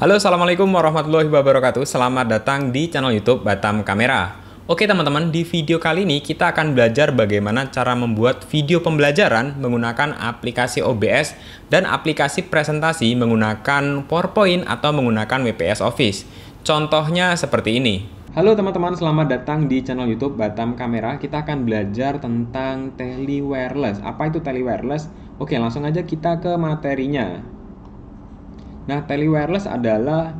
Halo, assalamualaikum warahmatullahi wabarakatuh. Selamat datang di channel YouTube Batam Kamera. Oke teman-teman, di video kali ini kita akan belajar bagaimana cara membuat video pembelajaran menggunakan aplikasi OBS dan aplikasi presentasi menggunakan PowerPoint atau menggunakan WPS Office. Contohnya seperti ini. Halo teman-teman, selamat datang di channel YouTube Batam Kamera. Kita akan belajar tentang tele wireless. Apa itu tele wireless? Oke, langsung aja kita ke materinya. Nah, tele wireless adalah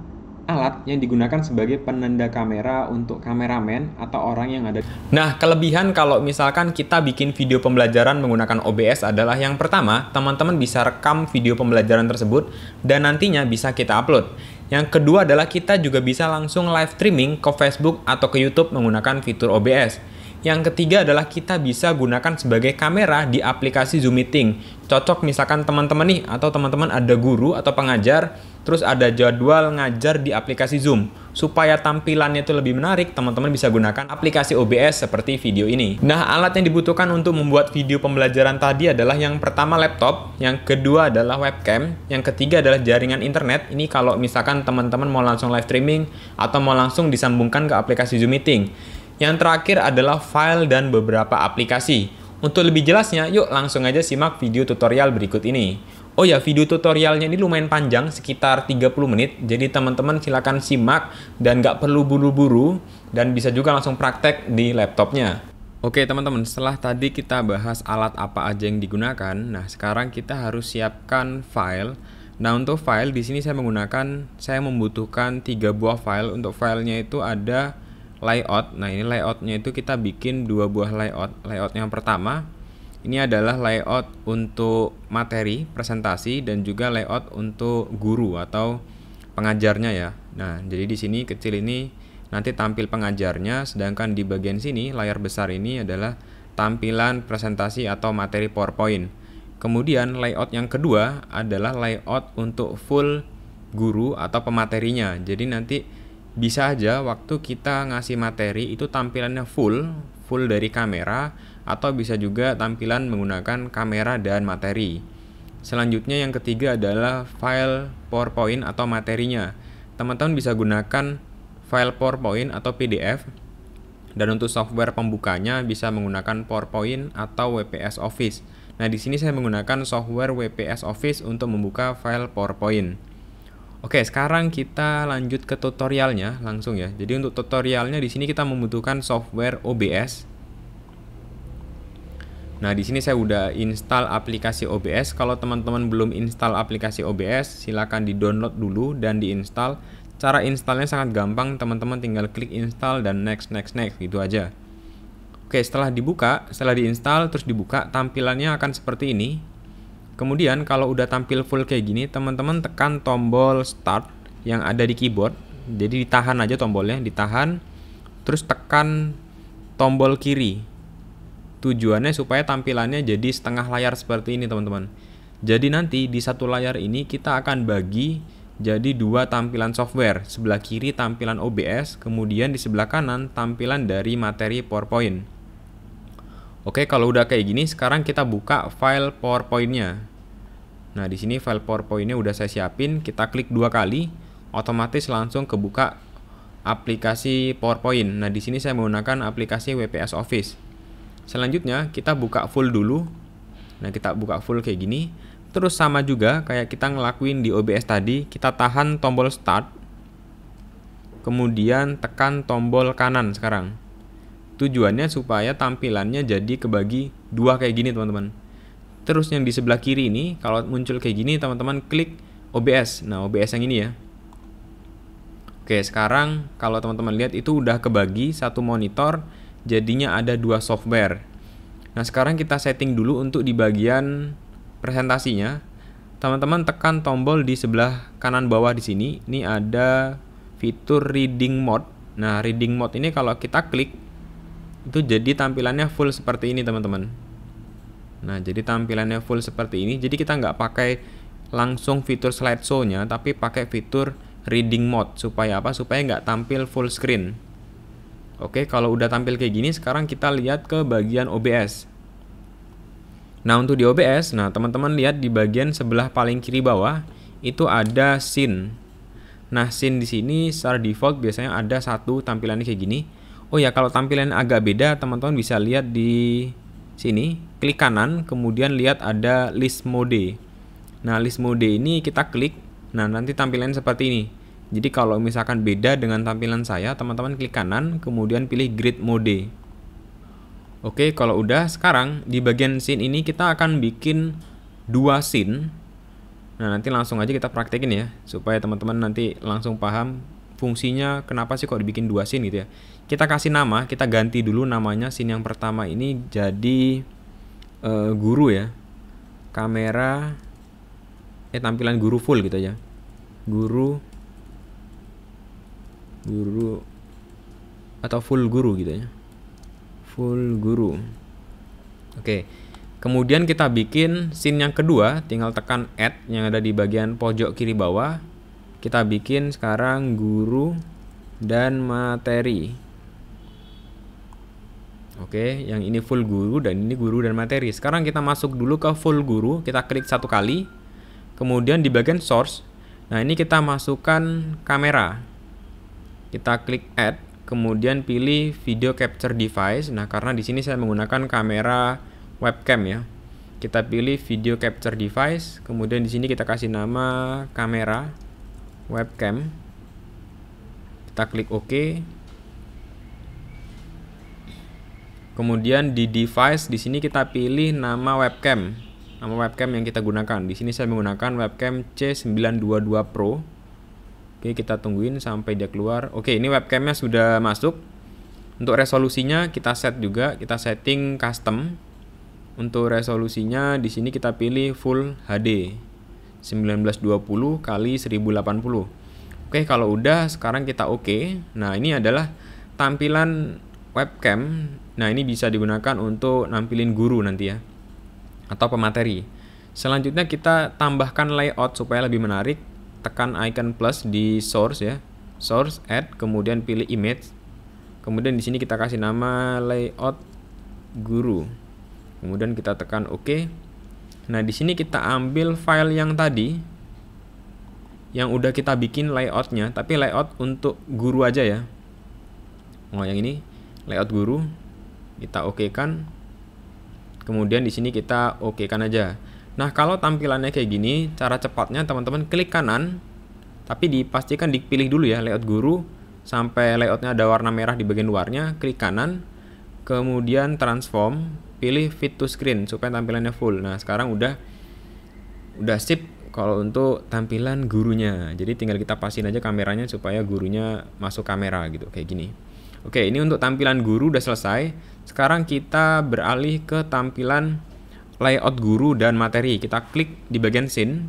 alat yang digunakan sebagai penanda kamera untuk kameramen atau orang yang ada. Nah, kelebihan kalau misalkan kita bikin video pembelajaran menggunakan OBS adalah yang pertama, teman-teman bisa rekam video pembelajaran tersebut dan nantinya bisa kita upload. Yang kedua adalah kita juga bisa langsung live streaming ke Facebook atau ke YouTube menggunakan fitur OBS. Yang ketiga adalah kita bisa gunakan sebagai kamera di aplikasi Zoom Meeting. Cocok misalkan teman-teman nih, atau teman-teman ada guru atau pengajar, terus ada jadwal ngajar di aplikasi Zoom. Supaya tampilannya itu lebih menarik, teman-teman bisa gunakan aplikasi OBS seperti video ini. Nah, alat yang dibutuhkan untuk membuat video pembelajaran tadi adalah yang pertama laptop, yang kedua adalah webcam, yang ketiga adalah jaringan internet. Ini kalau misalkan teman-teman mau langsung live streaming atau mau langsung disambungkan ke aplikasi Zoom Meeting. Yang terakhir adalah file dan beberapa aplikasi. Untuk lebih jelasnya, yuk langsung aja simak video tutorial berikut ini. Oh ya, video tutorialnya ini lumayan panjang, sekitar 30 menit. Jadi teman-teman silakan simak dan nggak perlu buru-buru. Dan bisa juga langsung praktek di laptopnya. Oke teman-teman, setelah tadi kita bahas alat apa aja yang digunakan, nah sekarang kita harus siapkan file. Nah untuk file, di sini saya membutuhkan 3 buah file. Untuk filenya itu ada layout. Nah ini layoutnya itu kita bikin 2 buah layout. Layout yang pertama ini adalah layout untuk materi presentasi dan juga layout untuk guru atau pengajarnya ya. Nah jadi di sini kecil ini nanti tampil pengajarnya, sedangkan di bagian sini layar besar ini adalah tampilan presentasi atau materi PowerPoint. Kemudian layout yang kedua adalah layout untuk full guru atau pematerinya. Jadi nanti bisa aja waktu kita ngasih materi itu tampilannya full dari kamera, atau bisa juga tampilan menggunakan kamera dan materi. Selanjutnya yang ketiga adalah file PowerPoint atau materinya. Teman-teman bisa gunakan file PowerPoint atau PDF, dan untuk software pembukanya bisa menggunakan PowerPoint atau WPS Office. Nah di sini saya menggunakan software WPS Office untuk membuka file PowerPoint. Oke, sekarang kita lanjut ke tutorialnya langsung ya. Jadi untuk tutorialnya di sini kita membutuhkan software OBS. Nah, di sini saya udah install aplikasi OBS. Kalau teman-teman belum install aplikasi OBS, silakan di-download dulu dan diinstal. Cara installnya sangat gampang, teman-teman tinggal klik install dan next gitu aja. Oke, setelah diinstal terus dibuka, tampilannya akan seperti ini. Kemudian kalau udah tampil full kayak gini, teman-teman tekan tombol start yang ada di keyboard. Jadi ditahan aja tombolnya, ditahan. Terus tekan tombol kiri. Tujuannya supaya tampilannya jadi setengah layar seperti ini teman-teman. Jadi nanti di satu layar ini kita akan bagi jadi 2 tampilan software. Sebelah kiri tampilan OBS, kemudian di sebelah kanan tampilan dari materi PowerPoint. Oke, kalau udah kayak gini, sekarang kita buka file PowerPoint-nya. Nah, di sini file PowerPoint-nya udah saya siapin, kita klik 2 kali, otomatis langsung kebuka aplikasi PowerPoint. Nah, di sini saya menggunakan aplikasi WPS Office. Selanjutnya, kita buka full dulu. Nah, kita buka full kayak gini. Terus sama juga kayak kita ngelakuin di OBS tadi, kita tahan tombol start. Kemudian tekan tombol kanan sekarang. Tujuannya supaya tampilannya jadi kebagi 2 kayak gini teman-teman. Terus yang di sebelah kiri ini kalau muncul kayak gini teman-teman klik OBS. Nah OBS yang ini ya. Oke, sekarang kalau teman-teman lihat itu udah kebagi satu monitor, jadinya ada 2 software. Nah sekarang kita setting dulu untuk di bagian presentasinya. Teman-teman tekan tombol di sebelah kanan bawah di sini. Ini ada fitur reading mode. Nah reading mode ini kalau kita klik itu jadi tampilannya full seperti ini teman-teman. Nah jadi tampilannya full seperti ini. Jadi kita nggak pakai langsung fitur slideshow-nya, tapi pakai fitur reading mode. Supaya apa? Supaya nggak tampil full screen. Oke, kalau udah tampil kayak gini, sekarang kita lihat ke bagian OBS. Nah untuk di OBS, nah teman-teman lihat di bagian sebelah paling kiri bawah itu ada scene. Nah, scene di sini secara default biasanya ada satu tampilannya kayak gini. Oh ya, kalau tampilan agak beda, teman-teman bisa lihat di sini, klik kanan, kemudian lihat ada list mode. Nah, list mode ini kita klik, nah nanti tampilannya seperti ini. Jadi kalau misalkan beda dengan tampilan saya, teman-teman klik kanan, kemudian pilih grid mode. Oke, kalau udah, sekarang di bagian scene ini kita akan bikin 2 scene. Nah, nanti langsung aja kita praktekin ya, supaya teman-teman nanti langsung paham fungsinya kenapa sih kok dibikin 2 scene gitu ya. Kita kasih nama, kita ganti dulu namanya scene yang pertama ini jadi guru ya. Kamera tampilan guru full gitu aja. Guru atau full guru gitu ya. Full guru. Oke. Kemudian kita bikin scene yang kedua, tinggal tekan add yang ada di bagian pojok kiri bawah. Kita bikin sekarang guru dan materi. Oke, yang ini full guru dan ini guru dan materi. Sekarang kita masuk dulu ke full guru, kita klik 1 kali. Kemudian di bagian source, nah ini kita masukkan kamera. Kita klik add, kemudian pilih video capture device. Nah, karena di sini saya menggunakan kamera webcam ya. Kita pilih video capture device, kemudian di sini kita kasih nama kamera webcam. Kita klik OK. Kemudian di device di sini kita pilih nama webcam. Nama webcam yang kita gunakan. Di sini saya menggunakan webcam C922 Pro. Oke, kita tungguin sampai dia keluar. Oke, ini webcamnya sudah masuk. Untuk resolusinya kita set juga, kita setting custom. Untuk resolusinya di sini kita pilih Full HD 1920 x 1080. Oke, kalau udah sekarang kita oke. Nah, ini adalah tampilan webcam. Nah, ini bisa digunakan untuk nampilin guru nanti ya, atau pemateri. Selanjutnya kita tambahkan layout supaya lebih menarik. Tekan icon plus di source ya. Source, add, kemudian pilih image. Kemudian di sini kita kasih nama layout guru. Kemudian kita tekan OK. Nah, di sini kita ambil file yang tadi yang udah kita bikin layoutnya, tapi layout untuk guru aja ya. Oh, yang ini layout guru. Kita OK-kan. Kemudian di sini kita OK-kan aja. Nah, kalau tampilannya kayak gini, cara cepatnya teman-teman klik kanan, tapi dipastikan dipilih dulu ya layout guru sampai layoutnya ada warna merah di bagian luarnya. Klik kanan, kemudian transform, pilih fit to screen supaya tampilannya full. Nah, sekarang udah sip kalau untuk tampilan gurunya. Jadi tinggal kita pasin aja kameranya supaya gurunya masuk kamera gitu kayak gini. Oke, ini untuk tampilan guru udah selesai. Sekarang kita beralih ke tampilan layout guru dan materi. Kita klik di bagian scene.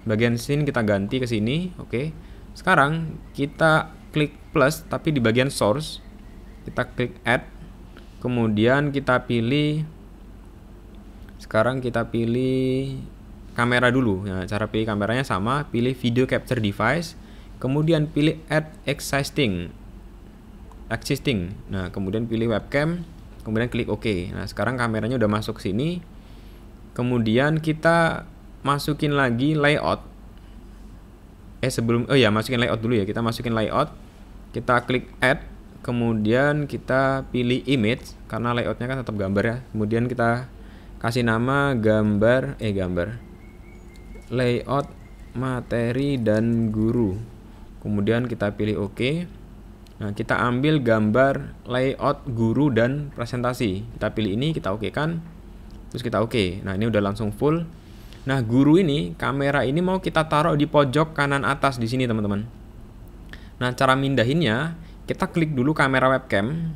Bagian scene kita ganti ke sini. Oke. Sekarang kita klik plus tapi di bagian source. Kita klik add. Kemudian kita pilih, sekarang kita pilih kamera dulu. Nah, cara pilih kameranya sama, pilih video capture device, kemudian pilih add existing. Nah, kemudian pilih webcam, kemudian klik OK. Nah, sekarang kameranya udah masuk sini. Kemudian kita masukin lagi layout. Masukin layout dulu ya. Kita masukin layout. Kita klik add. Kemudian kita pilih image karena layoutnya kan tetap gambar ya. Kemudian kita kasih nama gambar layout materi dan guru. Kemudian kita pilih OK. Nah, kita ambil gambar layout guru dan presentasi. Kita pilih ini, kita OK kan. Terus kita OK. Nah, ini udah langsung full. Nah, guru ini, kamera ini mau kita taruh di pojok kanan atas di sini, teman-teman. Nah, cara mindahinnya, kita klik dulu kamera webcam.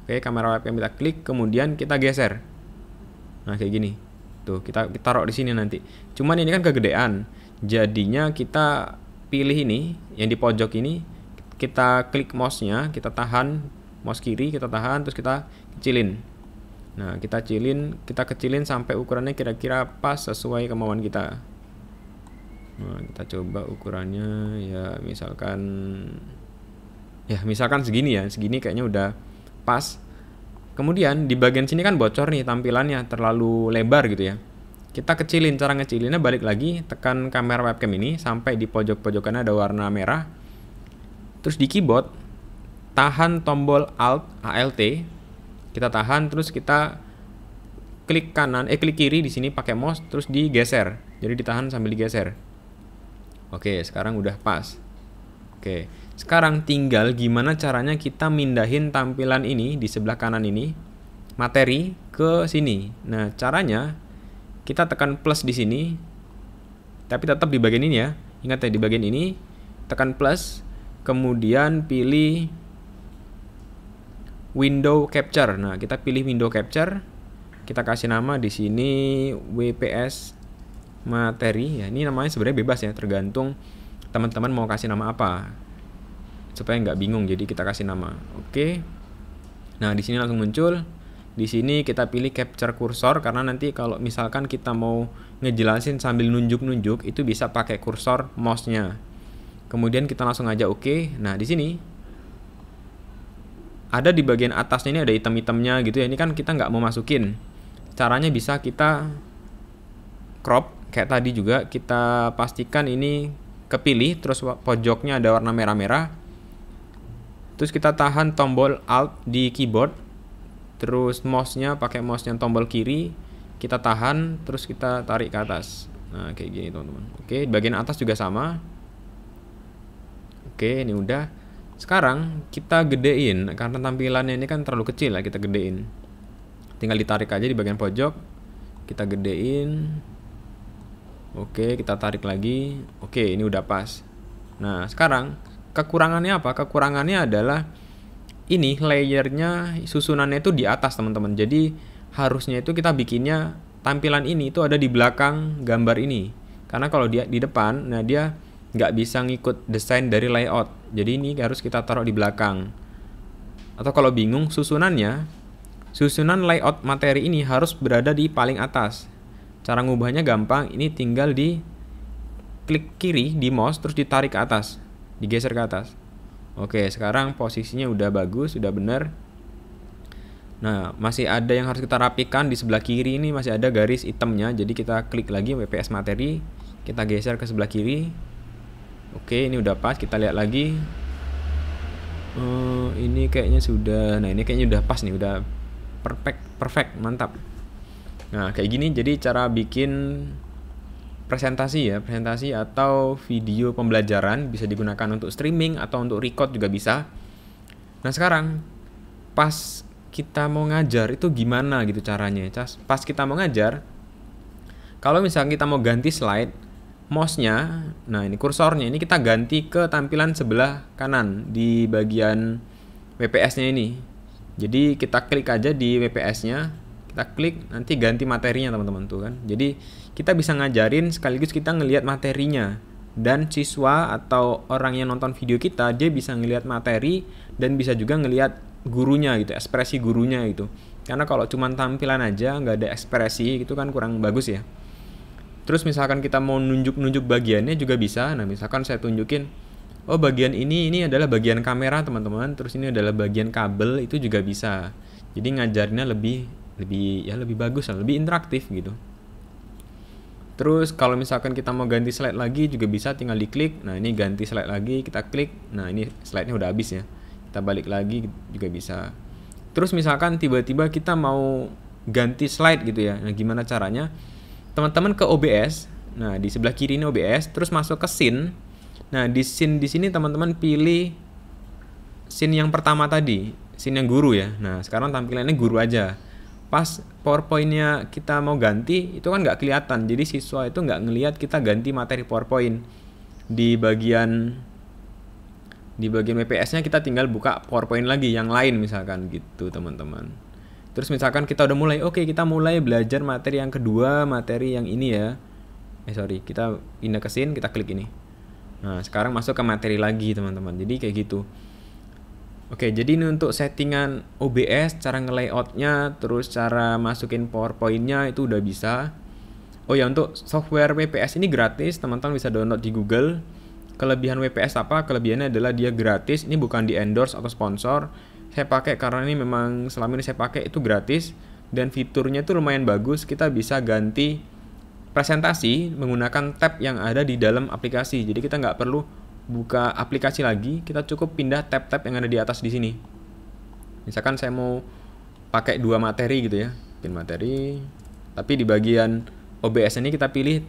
Oke, kamera webcam kita klik, kemudian kita geser. Nah, kayak gini. Tuh, kita taruh di sini nanti. Cuman ini kan kegedean. Jadinya kita pilih ini, yang di pojok ini, kita klik mouse-nya, kita tahan mouse kiri, kita tahan, terus kita kecilin. Nah, kita kecilin sampai ukurannya kira-kira pas sesuai kemauan kita. Nah, kita coba ukurannya ya misalkan segini ya, segini kayaknya udah pas. Kemudian di bagian sini kan bocor nih tampilannya, terlalu lebar gitu ya. Kita kecilin, cara ngecilinnya balik lagi, tekan kamera webcam ini sampai di pojok-pojokannya ada warna merah. Terus di keyboard, tahan tombol Alt, kita tahan, terus kita klik kiri di sini pakai mouse, terus digeser. Jadi ditahan sambil digeser. Oke, sekarang udah pas. Oke, sekarang tinggal gimana caranya kita mindahin tampilan ini di sebelah kanan ini, materi ke sini. Nah, caranya kita tekan plus di sini, tapi tetap di bagian ini ya. Ingat ya, di bagian ini tekan plus, kemudian pilih window capture. Nah, kita pilih window capture. Kita kasih nama di sini WPS materi ya. Ini namanya sebenarnya bebas ya, tergantung teman-teman mau kasih nama apa. Supaya nggak bingung, jadi kita kasih nama. Oke. Nah, di sini langsung muncul. Di sini kita pilih capture kursor karena nanti kalau misalkan kita mau ngejelasin sambil nunjuk-nunjuk itu bisa pakai kursor mouse-nya. Kemudian kita langsung aja oke. Nah, di sini ada di bagian atasnya ini ada item-itemnya gitu ya. Ini kan kita nggak mau masukin. Caranya bisa kita crop kayak tadi juga, kita pastikan ini kepilih, terus pojoknya ada warna merah-merah. Terus kita tahan tombol Alt di keyboard, terus mouse-nya pakai mouse-nya tombol kiri, kita tahan, terus kita tarik ke atas. Nah, kayak gini teman-teman. Oke, bagian atas juga sama. Oke, ini udah. Sekarang kita gedein, karena tampilannya ini kan terlalu kecil lah, kita gedein. Tinggal ditarik aja di bagian pojok, kita gedein. Oke, kita tarik lagi. Oke, ini udah pas. Nah, sekarang kekurangannya apa? Kekurangannya adalah ini layernya, susunannya itu di atas teman-teman. Jadi harusnya itu kita bikinnya tampilan ini itu ada di belakang gambar ini. Karena kalau dia di depan, nah dia nggak bisa ngikut desain dari layout. Jadi ini harus kita taruh di belakang. Atau kalau bingung susunannya, susunan layout materi ini harus berada di paling atas. Cara ngubahnya gampang, ini tinggal di klik kiri di mouse terus ditarik ke atas, digeser ke atas. Oke, sekarang posisinya udah bagus, udah bener. Nah, masih ada yang harus kita rapikan di sebelah kiri ini, masih ada garis hitamnya. Jadi kita klik lagi WPS materi, kita geser ke sebelah kiri. Oke, ini udah pas, kita lihat lagi. Ini kayaknya sudah, nah ini kayaknya udah pas nih, udah perfect, mantap. Nah, kayak gini jadi cara bikin presentasi ya, presentasi atau video pembelajaran, bisa digunakan untuk streaming atau untuk record juga bisa. Nah, sekarang pas kita mau ngajar itu gimana gitu caranya? Pas kita mau ngajar, kalau misalnya kita mau ganti slide, mouse-nya, nah ini kursornya ini kita ganti ke tampilan sebelah kanan di bagian WPS-nya ini. Jadi kita klik aja di WPS-nya, kita klik, nanti ganti materinya teman-teman tuh kan. Jadi kita bisa ngajarin sekaligus kita ngelihat materinya, dan siswa atau orang yang nonton video kita dia bisa ngelihat materi dan bisa juga ngelihat gurunya gitu, ekspresi gurunya gitu. Karena kalau cuma tampilan aja nggak ada ekspresi gitu kan kurang bagus ya. Terus misalkan kita mau nunjuk-nunjuk bagiannya juga bisa. Nah, misalkan saya tunjukin, oh bagian ini adalah bagian kamera teman-teman, terus ini adalah bagian kabel, itu juga bisa. Jadi ngajarnya lebih bagus, lebih interaktif gitu. Terus kalau misalkan kita mau ganti slide lagi juga bisa, tinggal diklik. Nah, ini ganti slide lagi, kita klik. Nah, ini slide-nya udah habis ya. Kita balik lagi juga bisa. Terus misalkan tiba-tiba kita mau ganti slide gitu ya. Nah, gimana caranya? Teman-teman ke OBS. Nah, di sebelah kiri ini OBS, terus masuk ke scene. Nah, di scene di sini teman-teman pilih scene yang pertama tadi, scene yang guru ya. Nah, sekarang tampilannya guru aja. Pas PowerPoint-nya kita mau ganti, itu kan nggak kelihatan. Jadi siswa itu nggak ngelihat kita ganti materi PowerPoint. Di bagian WPS-nya kita tinggal buka PowerPoint lagi yang lain misalkan gitu teman-teman. Terus misalkan kita udah mulai, oke, kita mulai belajar materi yang kedua, materi yang ini ya. Kita pindah ke scene, kita klik ini. Nah, sekarang masuk ke materi lagi teman-teman. Jadi kayak gitu. Oke, jadi ini untuk settingan OBS, cara nge-layoutnya, terus cara masukin PowerPoint-nya itu udah bisa. Oh ya, untuk software WPS ini gratis, teman-teman bisa download di Google. Kelebihan WPS apa? Kelebihannya adalah dia gratis, ini bukan di endorse atau sponsor. Saya pakai karena ini memang selama ini saya pakai itu gratis, dan fiturnya itu lumayan bagus. Kita bisa ganti presentasi menggunakan tab yang ada di dalam aplikasi. Jadi kita nggak perlu buka aplikasi lagi, kita cukup pindah tab-tab yang ada di atas di sini. Misalkan saya mau pakai 2 materi gitu ya, bikin materi, tapi di bagian OBS ini kita pilih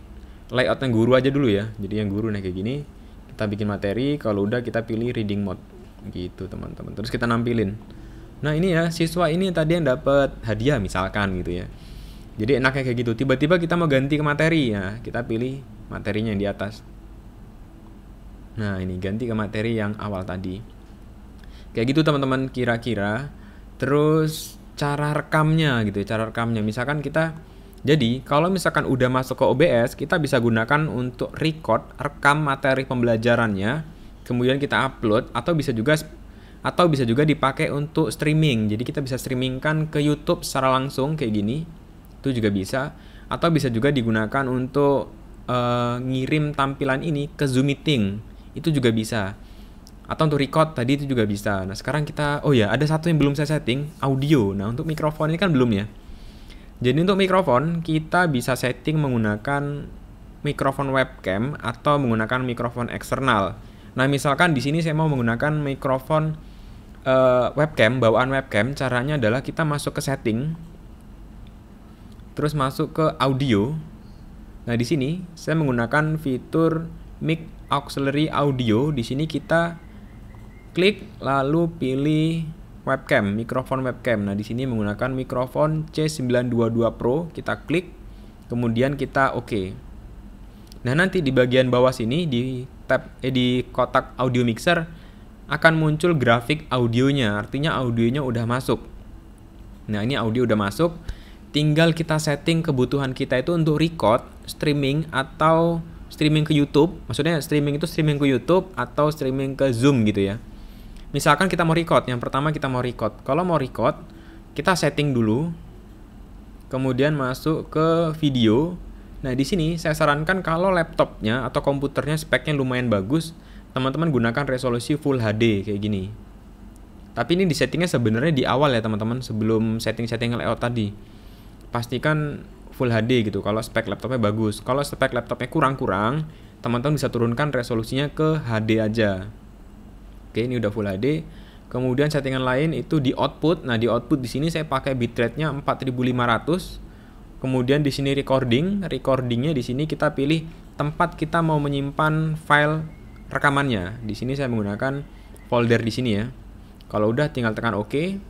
layout yang guru aja dulu ya. Jadi yang guru kayak gini, kita bikin materi, kalau udah kita pilih reading mode gitu teman-teman. Terus kita nampilin. Nah ini ya, siswa ini tadi yang dapat hadiah misalkan gitu ya. Jadi enaknya kayak gitu. Tiba-tiba kita mau ganti ke materi ya, kita pilih materinya yang di atas. Nah ini ganti ke materi yang awal tadi. Kayak gitu teman-teman kira-kira. Terus cara rekamnya gitu ya, cara rekamnya. Misalkan kita, jadi kalau misalkan udah masuk ke OBS, kita bisa gunakan untuk rekam materi pembelajarannya, kemudian kita upload, atau bisa juga dipakai untuk streaming. Jadi kita bisa streamingkan ke YouTube secara langsung kayak gini. Itu juga bisa, atau bisa juga digunakan untuk ngirim tampilan ini ke Zoom Meeting, itu juga bisa, atau untuk record tadi itu juga bisa. Nah sekarang kita, oh ya ada satu yang belum saya setting, audio. Nah untuk mikrofon ini kan belum ya. Jadi untuk mikrofon kita bisa setting menggunakan mikrofon webcam atau menggunakan mikrofon eksternal. Nah misalkan di sini saya mau menggunakan mikrofon webcam, bawaan webcam. Caranya adalah kita masuk ke setting, terus masuk ke audio. Nah, di sini saya menggunakan fitur mic auxiliary audio. Di sini kita klik lalu pilih webcam, mikrofon webcam. Nah, di sini menggunakan mikrofon C922 Pro, kita klik, kemudian kita oke. Nah, nanti di bagian bawah sini di tab di kotak audio mixer akan muncul grafik audionya, artinya audionya udah masuk. Nah, ini audio udah masuk. Tinggal kita setting kebutuhan kita itu untuk record, streaming, atau streaming ke YouTube. Maksudnya streaming itu streaming ke YouTube atau streaming ke Zoom gitu ya. Misalkan kita mau record, yang pertama kita mau record. Kalau mau record, kita setting dulu, kemudian masuk ke video. Nah di sini saya sarankan kalau laptopnya atau komputernya speknya lumayan bagus, teman-teman gunakan resolusi Full HD kayak gini. Tapi ini di settingnya sebenarnya di awal ya teman-teman, sebelum setting-setting layout tadi. Pastikan Full HD gitu kalau spek laptopnya bagus. Kalau spek laptopnya kurang-kurang, teman-teman bisa turunkan resolusinya ke HD aja. Oke, ini udah Full HD. Kemudian settingan lain itu di output. Nah, di output di sini saya pakai bitrate-nya 4500. Kemudian di sini recordingnya di sini kita pilih tempat kita mau menyimpan file rekamannya. Di sini saya menggunakan folder di sini ya. Kalau udah tinggal tekan OK.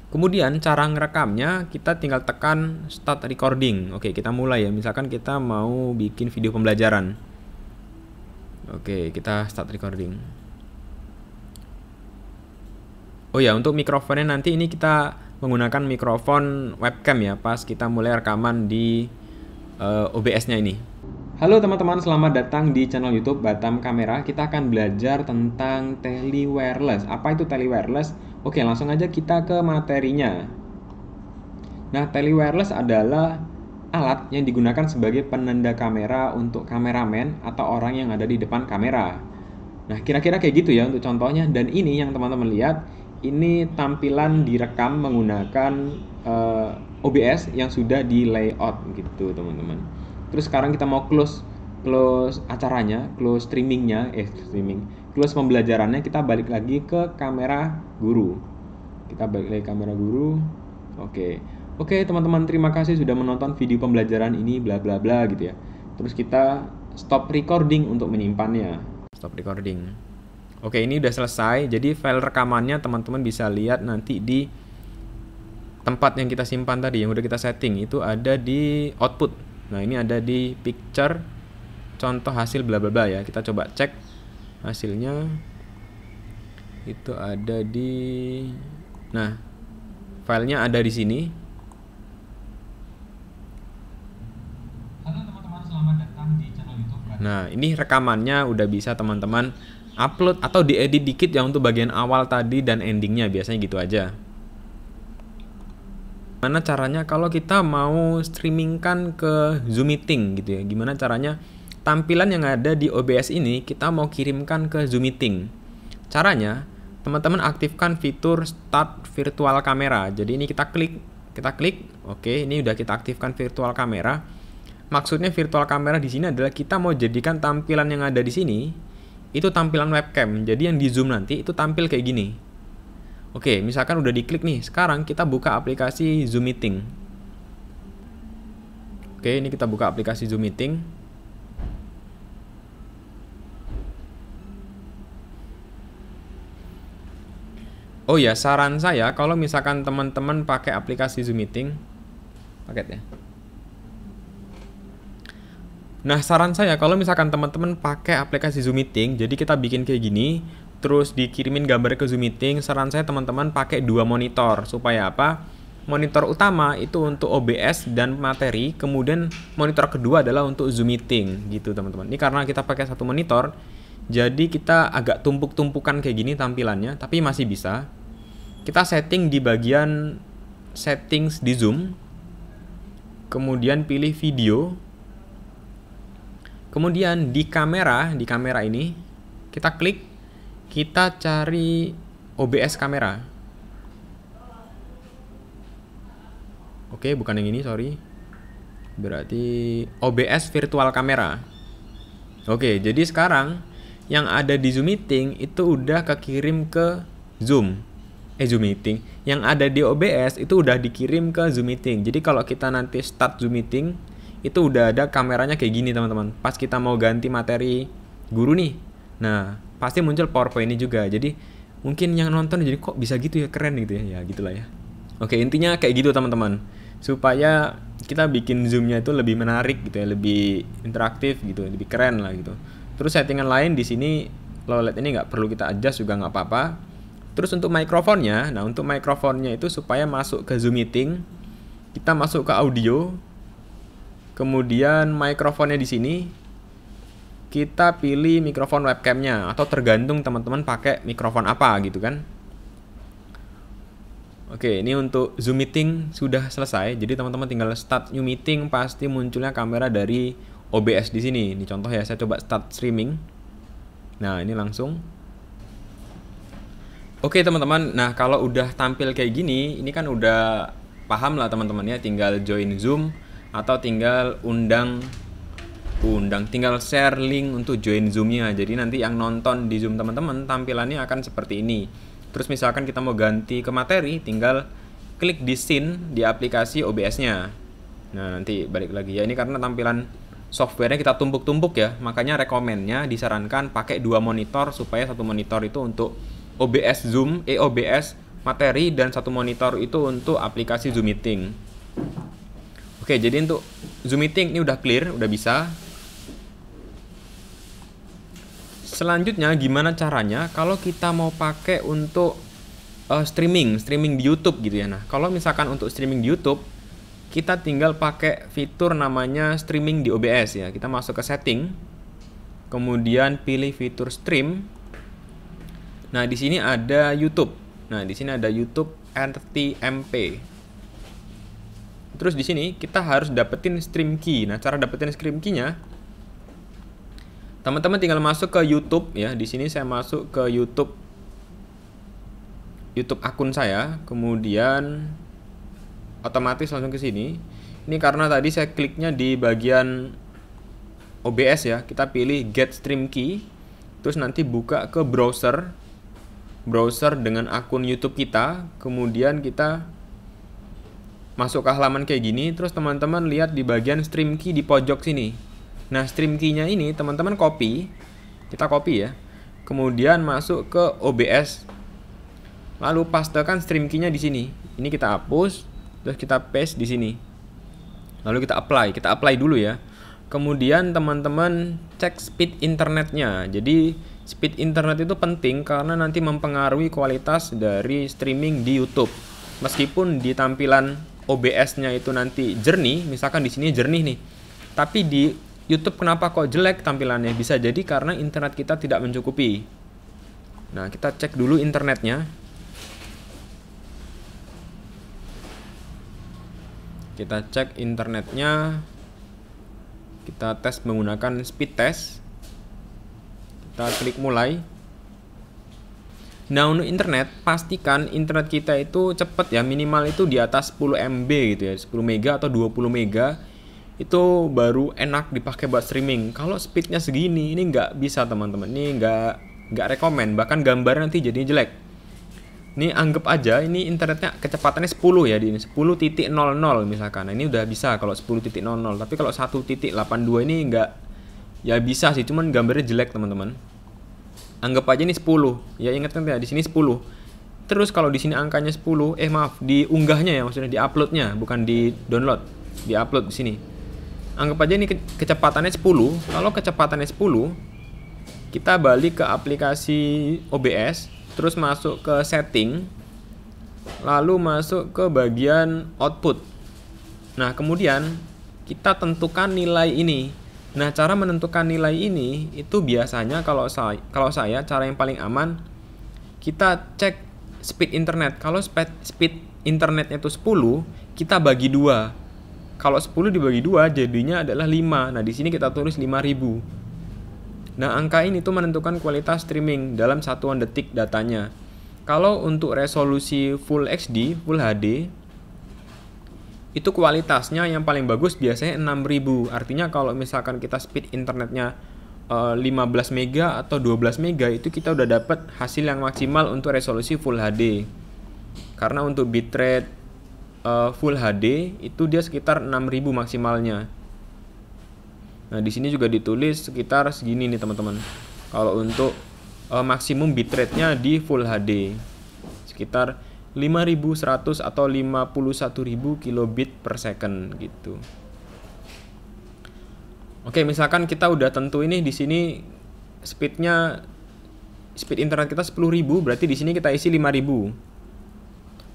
Kemudian cara ngerekamnya kita tinggal tekan start recording. Oke, kita mulai ya. Misalkan kita mau bikin video pembelajaran. Oke, kita start recording. Oh ya, untuk mikrofonnya nanti ini kita menggunakan mikrofon webcam ya, pas kita mulai rekaman di OBS-nya ini. Halo teman-teman, selamat datang di channel YouTube Batam Kamera. Kita akan belajar tentang tele wireless. Apa itu tele wireless? Oke, langsung aja kita ke materinya. Nah, tele wireless adalah alat yang digunakan sebagai penanda kamera untuk kameramen atau orang yang ada di depan kamera. Nah, kira-kira kayak gitu ya untuk contohnya. Dan ini yang teman-teman lihat, ini tampilan direkam menggunakan OBS yang sudah di layout gitu teman-teman. Terus sekarang kita mau close acaranya, close close pembelajarannya, kita balik lagi ke kamera guru. Kita balik lagi ke kamera guru. Oke teman-teman, terima kasih sudah menonton video pembelajaran ini bla bla bla gitu ya. Terus kita stop recording untuk menyimpannya. Stop recording. Oke, ini udah selesai. Jadi file rekamannya teman-teman bisa lihat nanti di tempat yang kita simpan tadi, yang udah kita setting, itu ada di output. Nah, ini ada di picture, contoh hasil bla bla bla ya. Kita coba cek hasilnya. Itu ada di, nah, filenya ada di sini. Halo teman-teman, selamat datang di channel YouTube. Nah, ini rekamannya udah bisa teman-teman upload atau diedit dikit ya untuk bagian awal tadi dan endingnya, biasanya gitu aja. Gimana caranya kalau kita mau streamingkan ke Zoom Meeting gitu ya? Gimana caranya tampilan yang ada di OBS ini kita mau kirimkan ke Zoom Meeting? Caranya, teman-teman aktifkan fitur Start Virtual Camera. Jadi ini kita klik. Oke, ini udah kita aktifkan virtual camera. Maksudnya virtual camera di sini adalah kita mau jadikan tampilan yang ada di sini itu tampilan webcam. Jadi yang di zoom nanti itu tampil kayak gini. Oke, misalkan udah diklik nih. Sekarang kita buka aplikasi Zoom Meeting. Oke, ini kita buka aplikasi Zoom Meeting. Oh ya, saran saya kalau misalkan teman-teman pakai aplikasi Zoom Meeting, paketnya. Nah, saran saya kalau misalkan teman-teman pakai aplikasi Zoom Meeting, jadi kita bikin kayak gini, terus dikirimin gambar ke Zoom Meeting, saran saya teman-teman pakai 2 monitor. Supaya apa? Monitor utama itu untuk OBS dan materi, kemudian monitor kedua adalah untuk Zoom Meeting gitu teman-teman. Ini karena kita pakai satu monitor, jadi kita agak tumpuk-tumpukan kayak gini tampilannya, tapi masih bisa. Kita setting di bagian settings di Zoom, kemudian pilih video, kemudian di kamera ini kita klik, kita cari OBS kamera. Oke, bukan yang ini, sorry. Berarti OBS virtual kamera. Oke, jadi sekarang yang ada di Zoom Meeting itu udah kekirim ke Zoom Meeting. Yang ada di OBS itu udah dikirim ke Zoom Meeting. Jadi kalau kita nanti start Zoom Meeting, itu udah ada kameranya kayak gini teman-teman. Pas kita mau ganti materi guru nih, nah pasti muncul PowerPoint ini juga. Jadi mungkin yang nonton jadi kok bisa gitu ya, keren gitu ya. Ya gitulah ya. Oke, intinya kayak gitu teman-teman. Supaya kita bikin Zoom-nya itu lebih menarik gitu ya, lebih interaktif gitu, lebih keren lah gitu. Terus settingan lain di sini low light ini nggak perlu kita adjust juga nggak apa-apa. Terus untuk mikrofonnya, nah untuk mikrofonnya itu supaya masuk ke Zoom Meeting, kita masuk ke audio, kemudian mikrofonnya di sini, kita pilih mikrofon webcamnya, atau tergantung teman-teman pakai mikrofon apa gitu kan. Oke, ini untuk Zoom Meeting sudah selesai, jadi teman-teman tinggal start new meeting, pasti munculnya kamera dari OBS di sini. Ini contoh ya, saya coba start streaming. Nah, ini langsung. Oke teman-teman, nah kalau udah tampil kayak gini, ini kan udah paham lah teman-teman ya, tinggal join Zoom atau tinggal tinggal share link untuk join Zoom-nya. Jadi nanti yang nonton di Zoom teman-teman tampilannya akan seperti ini. Terus misalkan kita mau ganti ke materi, tinggal klik di scene di aplikasi OBS-nya. Nah nanti balik lagi ya, ini karena tampilan softwarenya kita tumpuk-tumpuk ya, makanya rekomennya disarankan pakai 2 monitor supaya satu monitor itu untuk OBS Zoom, OBS materi, dan satu monitor itu untuk aplikasi Zoom Meeting. Oke, jadi untuk Zoom Meeting ini udah clear, udah bisa. Selanjutnya gimana caranya kalau kita mau pakai untuk streaming di YouTube gitu ya. Nah, kalau misalkan untuk streaming di YouTube, kita tinggal pakai fitur namanya streaming di OBS ya. Kita masuk ke setting, kemudian pilih fitur stream. Nah, di sini ada YouTube. Nah, di sini ada YouTube RTMP. Terus di sini kita harus dapetin stream key. Nah, cara dapetin stream key-nya, teman-teman tinggal masuk ke YouTube ya. Di sini saya masuk ke YouTube akun saya, kemudian otomatis langsung ke sini. Ini karena tadi saya kliknya di bagian OBS ya. Kita pilih Get Stream Key. Terus nanti buka ke browser dengan akun YouTube kita, kemudian kita masuk ke halaman kayak gini. Terus teman-teman lihat di bagian stream key di pojok sini. Nah, stream key-nya ini teman-teman kita copy ya, kemudian masuk ke OBS, lalu pastekan stream key-nya di sini. Ini kita hapus, terus kita paste di sini, lalu kita apply dulu ya. Kemudian teman-teman cek speed internetnya. Jadi speed internet itu penting karena nanti mempengaruhi kualitas dari streaming di YouTube. Meskipun di tampilan OBS-nya itu nanti jernih, misalkan di sini jernih nih, tapi di YouTube kenapa kok jelek tampilannya? Bisa jadi karena internet kita tidak mencukupi. Nah, kita cek dulu internetnya. Kita cek internetnya. Kita tes menggunakan speed test. Kita klik mulai. Nah, untuk internet, pastikan internet kita itu cepat ya, minimal itu di atas 10 MB gitu ya, 10 mega atau 20 mega. itu baru enak dipakai buat streaming. Kalau speednya segini, ini nggak bisa teman-teman. Ini nggak rekomen. Bahkan gambar nanti jadi jelek. Ini anggap aja ini internetnya kecepatannya 10 ya di ini 10.00 misalkan. Nah, ini udah bisa kalau 10.00. Tapi kalau 1.82 ini nggak, ya bisa sih, cuman gambarnya jelek teman-teman. Anggap aja ini 10. Ya ingat kan ya di sini 10. Terus kalau di sini angkanya 10, maaf, diunggahnya ya, maksudnya di-uploadnya, bukan di-download, di-upload di sini. Anggap aja ini kecepatannya 10. Kalau kecepatannya 10, kita balik ke aplikasi OBS, terus masuk ke setting, lalu masuk ke bagian output. Nah, kemudian kita tentukan nilai ini. Nah, cara menentukan nilai ini itu biasanya kalau saya cara yang paling aman, kita cek speed internet. Kalau speed internetnya itu 10, kita bagi 2. Kalau 10 dibagi 2 jadinya adalah 5. Nah, di sini kita tulis 5000. Nah, angka ini tuh menentukan kualitas streaming dalam satuan detik datanya. Kalau untuk resolusi Full HD, Full HD, itu kualitasnya yang paling bagus biasanya 6000. Artinya kalau misalkan kita speed internetnya 15 mega atau 12 mega, itu kita udah dapat hasil yang maksimal untuk resolusi Full HD. Karena untuk bitrate Full HD itu dia sekitar 6000 maksimalnya. Nah, di sini juga ditulis sekitar segini nih teman-teman. Kalau untuk maksimum bitrate-nya di Full HD sekitar 5100 atau 51000 kilobit per second gitu. Oke, misalkan kita udah tentu ini di sini speed internet kita 10.000, berarti di sini kita isi 5000.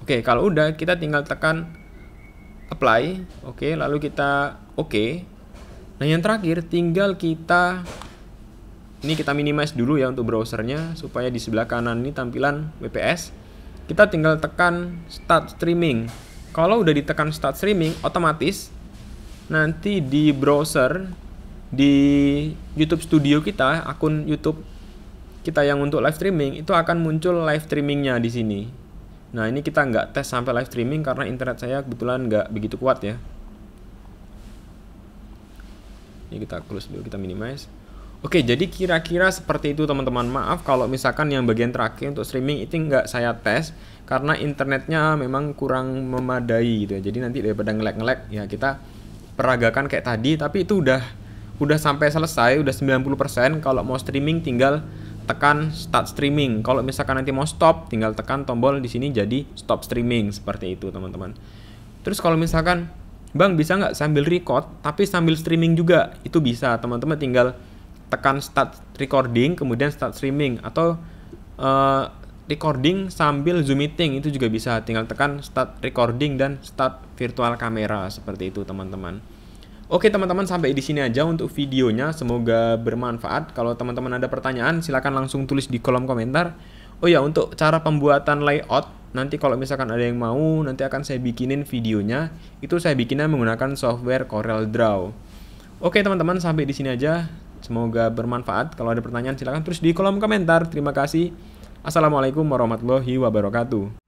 Oke, kalau udah kita tinggal tekan apply, oke, lalu kita oke. Nah, yang terakhir tinggal kita minimize dulu ya untuk browsernya supaya di sebelah kanan ini tampilan WPS. Kita tinggal tekan start streaming. Kalau udah ditekan start streaming, otomatis nanti di browser di YouTube Studio kita, akun YouTube kita yang untuk live streaming, itu akan muncul live streamingnya di sini. Nah, ini kita nggak tes sampai live streaming karena internet saya kebetulan nggak begitu kuat ya. Ini kita close dulu, kita minimize. Oke, jadi kira-kira seperti itu teman-teman. Maaf kalau misalkan yang bagian terakhir untuk streaming itu nggak saya tes karena internetnya memang kurang memadai gitu ya. Jadi nanti daripada nge-lag ya kita peragakan kayak tadi, tapi itu udah sampai selesai, udah 90%. Kalau mau streaming tinggal tekan start streaming. Kalau misalkan nanti mau stop, tinggal tekan tombol di sini jadi stop streaming, seperti itu teman-teman. Terus kalau misalkan, Bang bisa nggak sambil record tapi sambil streaming juga? Itu bisa teman-teman, tinggal tekan start recording kemudian start streaming, atau recording sambil Zoom meeting itu juga bisa, tinggal tekan start recording dan start virtual kamera, seperti itu teman-teman. Oke teman-teman, sampai di sini aja untuk videonya, semoga bermanfaat. Kalau teman-teman ada pertanyaan silakan langsung tulis di kolom komentar. Oh ya, untuk cara pembuatan layout nanti kalau misalkan ada yang mau, nanti akan saya bikinin videonya. Itu saya bikinnya menggunakan software CorelDRAW. Oke teman-teman, sampai di sini aja. Semoga bermanfaat. Kalau ada pertanyaan silahkan tulis di kolom komentar. Terima kasih. Assalamualaikum warahmatullahi wabarakatuh.